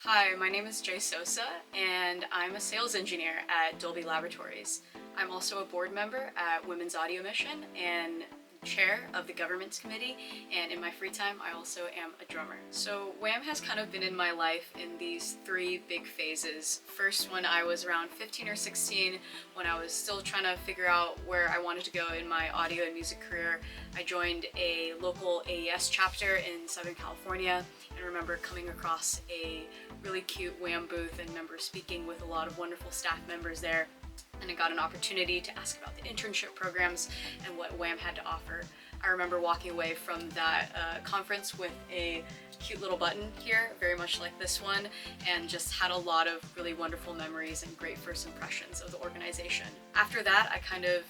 Hi, my name is Jaye Sosa, and I'm a sales engineer at Dolby Laboratories. I'm also a board member at Women's Audio Mission and chair of the governance committee, and in my free time I also am a drummer. So WAM has kind of been in my life in these three big phases. First, when I was around 15 or 16, when I was still trying to figure out where I wanted to go in my audio and music career, I joined a local AES chapter in Southern California, and remember coming across a really cute WAM booth and remember speaking with a lot of wonderful staff members there. And I got an opportunity to ask about the internship programs and what WAM had to offer. I remember walking away from that conference with a cute little button here, very much like this one, and just had a lot of really wonderful memories and great first impressions of the organization. After that, I kind of,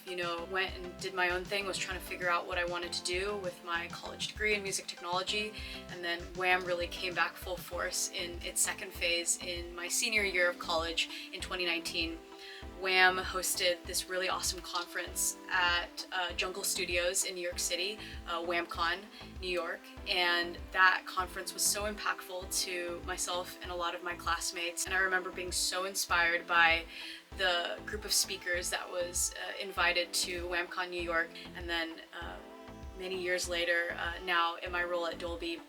went and did my own thing, was trying to figure out what I wanted to do with my college degree in music technology, and then WAM really came back full force in its second phase in my senior year of college in 2019. WAM hosted this really awesome conference at Jungle Studios in New York City, WAMCon, New York, and that conference was so impactful to myself and a lot of my classmates, and I remember being so inspired by the group of speakers that was invited to WAMCon New York, and then many years later, now in my role at Dolby,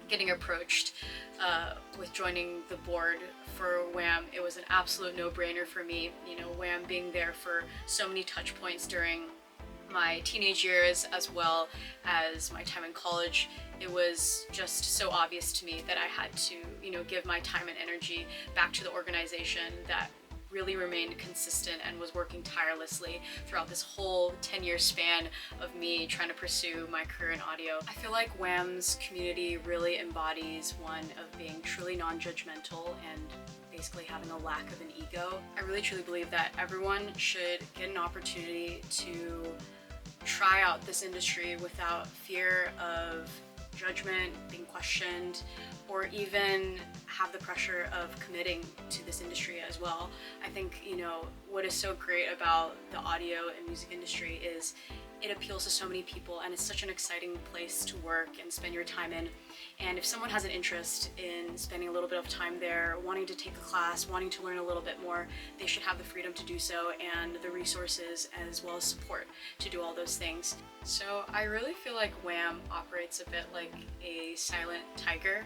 getting approached with joining the board for WAM, it was an absolute no-brainer for me. WAM being there for so many touch points during my teenage years as well as my time in college, it was just so obvious to me that I had to, give my time and energy back to the organization that really remained consistent and was working tirelessly throughout this whole 10-year span of me trying to pursue my career in audio. I feel like WAM's community really embodies one of being truly non-judgmental and basically having a lack of an ego. I really truly believe that everyone should get an opportunity to try out this industry without fear of judgment, being questioned, or even have the pressure of committing to this industry as well. I think, what is so great about the audio and music industry is it appeals to so many people, and it's such an exciting place to work and spend your time in. And if someone has an interest in spending a little bit of time there, wanting to take a class, wanting to learn a little bit more, they should have the freedom to do so and the resources as well as support to do all those things. So I really feel like WAM operates a bit like a silent tiger.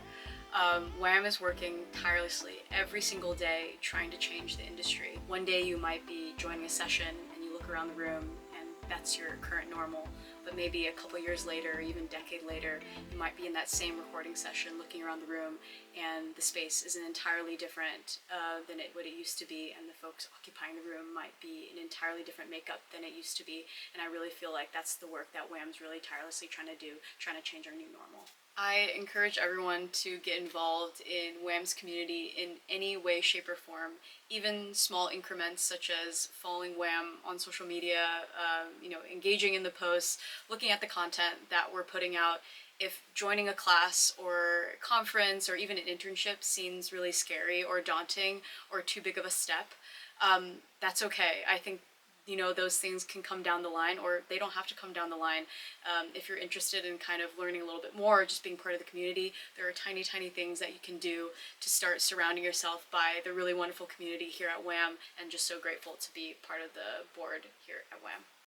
WAM is working tirelessly every single day trying to change the industry. One day you might be joining a session and you look around the room and that's your current normal, but maybe a couple years later, or even a decade later, you might be in that same recording session looking around the room and the space is entirely different than what it used to be, and the folks occupying the room might be an entirely different makeup than it used to be, and I really feel like that's the work that WAM's really tirelessly trying to do, trying to change our new normal. I encourage everyone to get involved in WAM's community in any way, shape, or form, even small increments such as following WAM on social media, engaging in the posts, looking at the content that we're putting out. If joining a class or conference or even an internship seems really scary or daunting or too big of a step, that's okay. I think those things can come down the line, or they don't have to come down the line. If you're interested in kind of learning a little bit more, just being part of the community, there are tiny things that you can do to start surrounding yourself by the really wonderful community here at WAM, and just so grateful to be part of the board here at WAM.